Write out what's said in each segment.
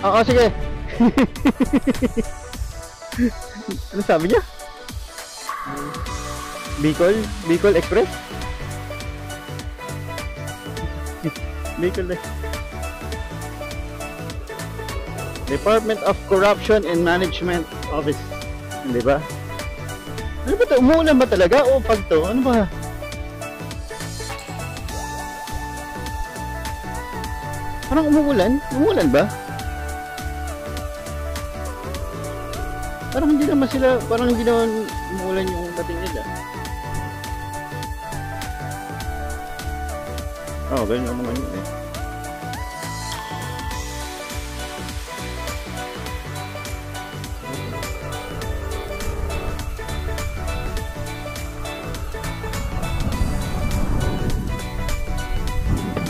Oo, sige. Ano sabi niya? Bicol? Bicol Express? Bicol Department of Corruption and Management Office. Hindi ba? Ano ba ito? Umuulan ba talaga? O pag to? Ano ba? Parang umuulan? Umuulan ba? Parang hindi naman sila, parang hindi naman umuulan yung dating nila. Oo, ganyan naman yun eh.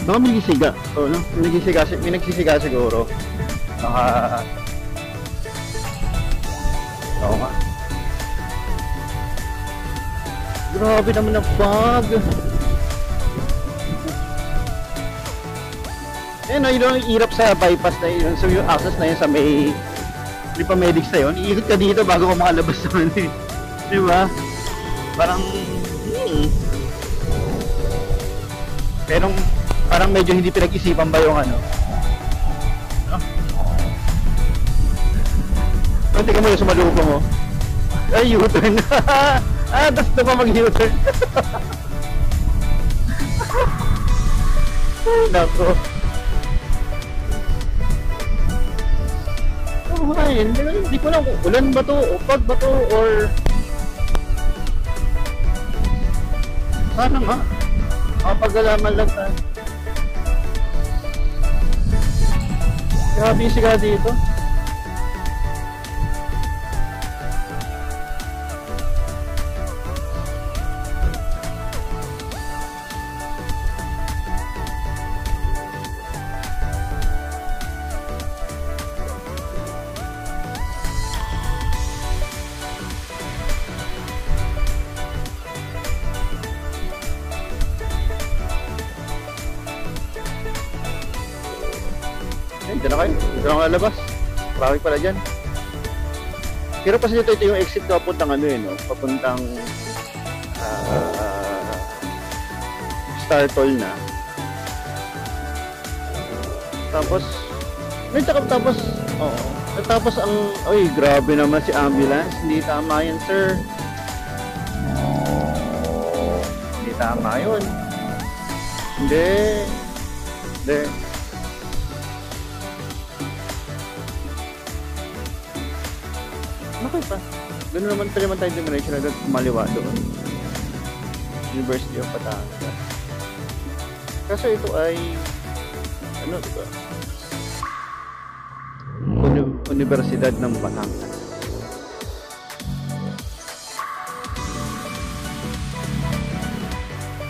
Baka may nagsisiga. Oo, no? May nagsisiga siguro. Baka... Oo nga. Grabe naman na fog. Eh no, yung hirap sa bypass na yun. So yung access na yun sa may Lipamedics na yun. Iikot ka dito bago ka makalabas naman eh. Diba? Parang... Pero parang medyo hindi pinag-isipan ba yung ano? Tingnan mo yung sumalubong mo. Ay, U-turn. Tas na pa mag-U-turn. Nako. Ay, hindi ko lang kung ulan ba to, o pag ba to, or... Sana nga. Makapag-alaman lang tayo. Grabe yung siga dito. Diyan na kayo, diyan na kalabas. Traffic pala dyan. Pero kasi ito yung exit ko papuntang ano no? Papuntang Star Toll na. Tapos tapos ang ay grabe naman si ambulance. Hindi tama yan, sir. Hindi tama yun. Hindi. Okay pa. Doon naman tayo dumiretso na doon, maliwa doon. University of Batangas. Kaso ito ay ano diba? Universidad ng Batangas.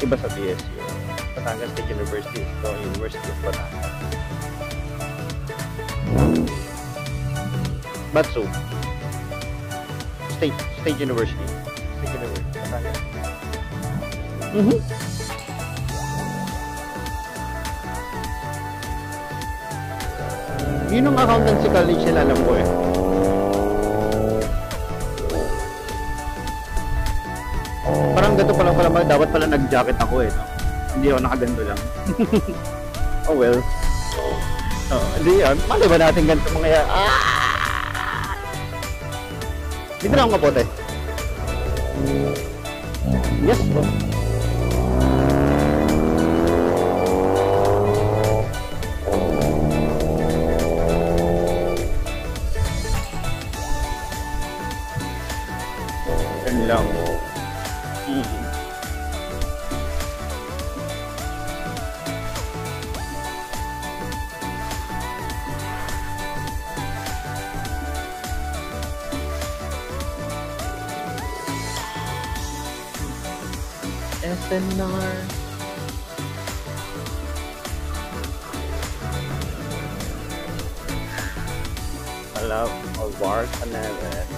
Iba sa BSU. Batangas State University. Ito, University of Batangas. Batsu. State University. Batangas. Yun ang accountancy college nila, alam ko eh. Parang ganito pala dapat pala nag-jacket ako eh, no? Hindi ako nakaganto lang. Oh well. Hindi yan. Mali ba natin ganito mga yan? Dito na ako kapote. Yes po. Yan lang. SNR. Alam, Alvar Canales.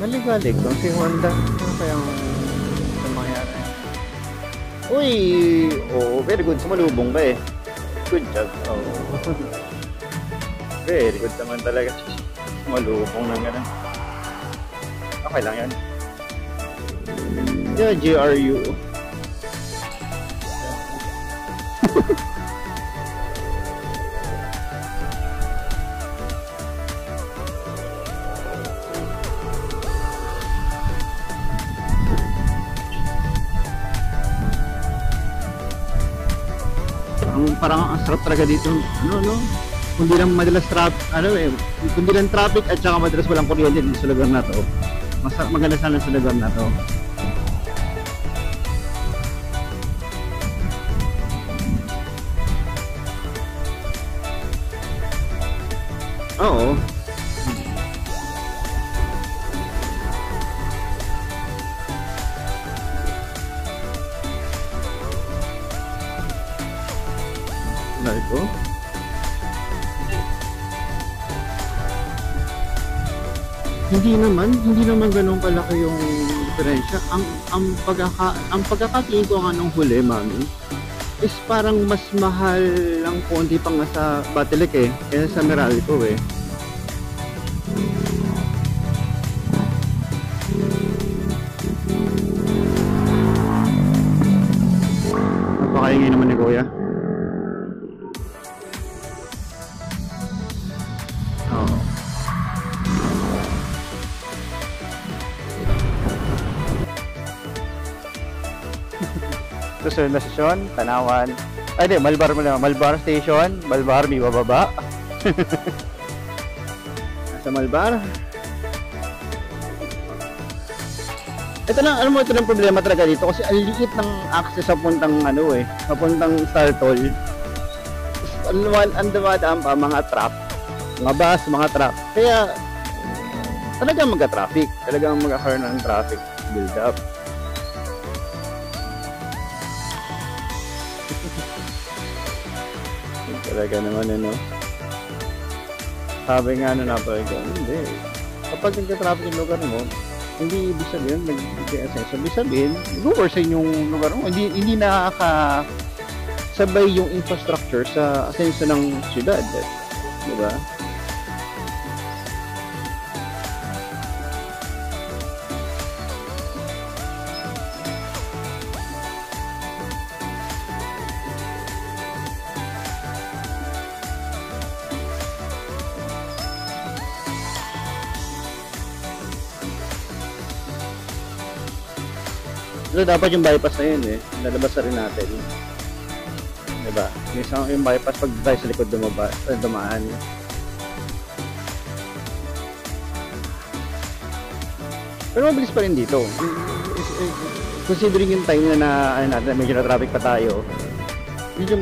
Maligalig kung si Honda. Ano kayang mangyari? Uy! Oo, Very good, sumalubong ka eh. Good job. Oh. Very good naman talaga. Sumalubong ng ganun. Okay lang yan. Yeah, GRU. Parang ang sarap talaga dito. Kundi lang madalas kundi lang traffic at saka madalas walang kuryente dito sa lugar na to. Maganda sana sa lugar na to. Oo. Ito. Hindi naman ganoon kalaki yung diferensya. Ang pagkakatingin ko nga nung huli, mami, is parang mas mahal lang konti pa nga sa Batilik eh, kaysa sa Meralco eh. Napakaingay naman ni Kuya. Susunod na sesyon, Tanawan. Ay di, Malbar mo na. Malbar Station, Malbar, may bababa. Nasa Malbar. Ito lang, ito lang problema talaga dito kasi ang liit ng access sa puntang papuntang Star Toll. Ang dumadaan pa mga truck, mga bus, mga truck. Kaya talagang magka-traffic, talagang magkakaroon ng traffic build up. Talaga naman sabi nga na hindi, kapag nagka-traffic yung lugar mo, hindi ibig sabihin nag-asenso, ibig sabihin nag-worsen yung lugar mo, hindi nakakasabay yung infrastructure sa asenso ng syudad, diba? So, dapat yung bypass na yun lalabas na rin natin, diba? Yung bypass pag tayo sa likod dumaan. Pero mabilis pa rin dito, considering yung time na medyo na traffic pa tayo, medyo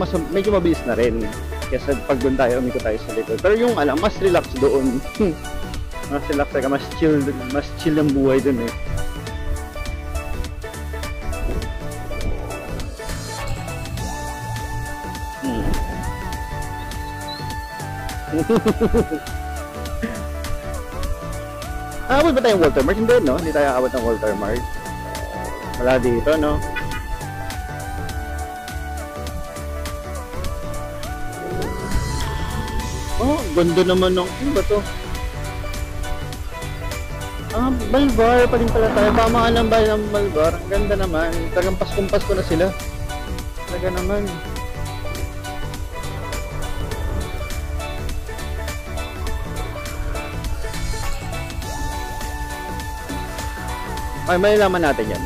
mabilis na rin kaysa pag doon tayo, umikot tayo sa likod. Pero yung mas relax doon. Mas relax talaga, mas chill ang buhay doon Aabot ba tayong Walter Mart? Hindi, no? Hindi tayo aabot ng Walter Mart. Wala dito, no? Oh, ganda naman ng... Ano ba to? Malbar pa rin pala tayo. Pamaan ng bayan ng Malbar. Ang ganda naman. Talagang Paskong-Pasko na sila. Talaga naman. Ay, malalaman natin yan.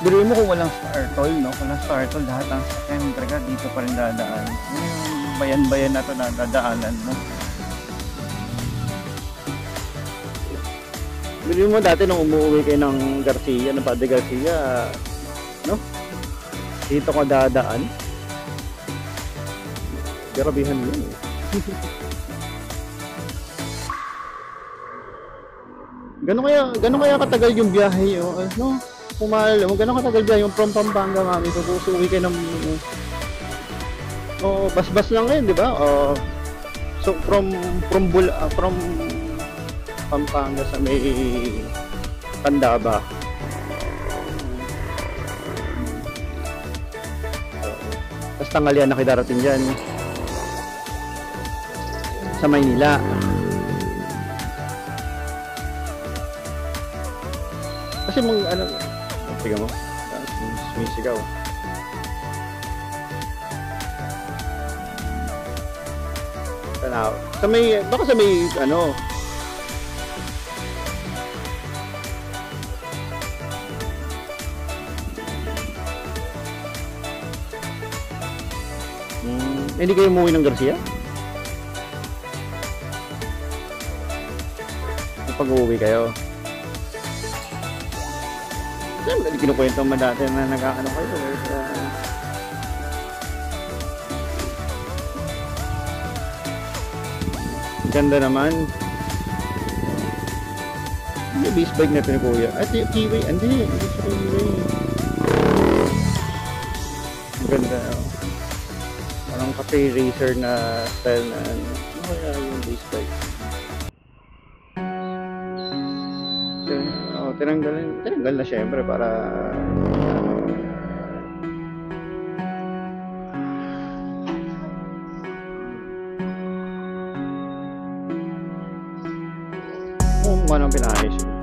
Biruin mo kung walang Star Toll, no? Walang Star Toll, lahat ng sakyan talaga dito pa rin dadaan. Yung bayan-bayan na ito na dadaanan, no? Biruin mo dati nung umuwi kayo ng Garcia, ng Padre Garcia, no? Dito ka dadaan. Garabihan yun Gano'n kaya katagal yung biyahe yun? No? Kung maalala mo, gano'n katagal biyahe yung from Pampanga, mami? Susuwi kayo ng... bas-bas lang ngayon, di ba? So, from Pampanga sa may Tandaba. Tapos tanghalian na kayo darating dyan sa Maynila. Kasi mga ano, tingnan mo, sumisigaw. Tanaw. Sa may, baka sa may ano, hindi kayo umuwi ng Garcia? Pag-uwi kayo? Siyempre, kinukwento mo dati na nag-ano kayo. Ganda naman. Yung base bike na ito ni Kuya. At yung Kiwi, hindi sa Kiwi. Ganda. Parang cafe racer na style na ano. Ano kaya yung base bike? Tinanggal na syempre para kung ano ang pinayos yun.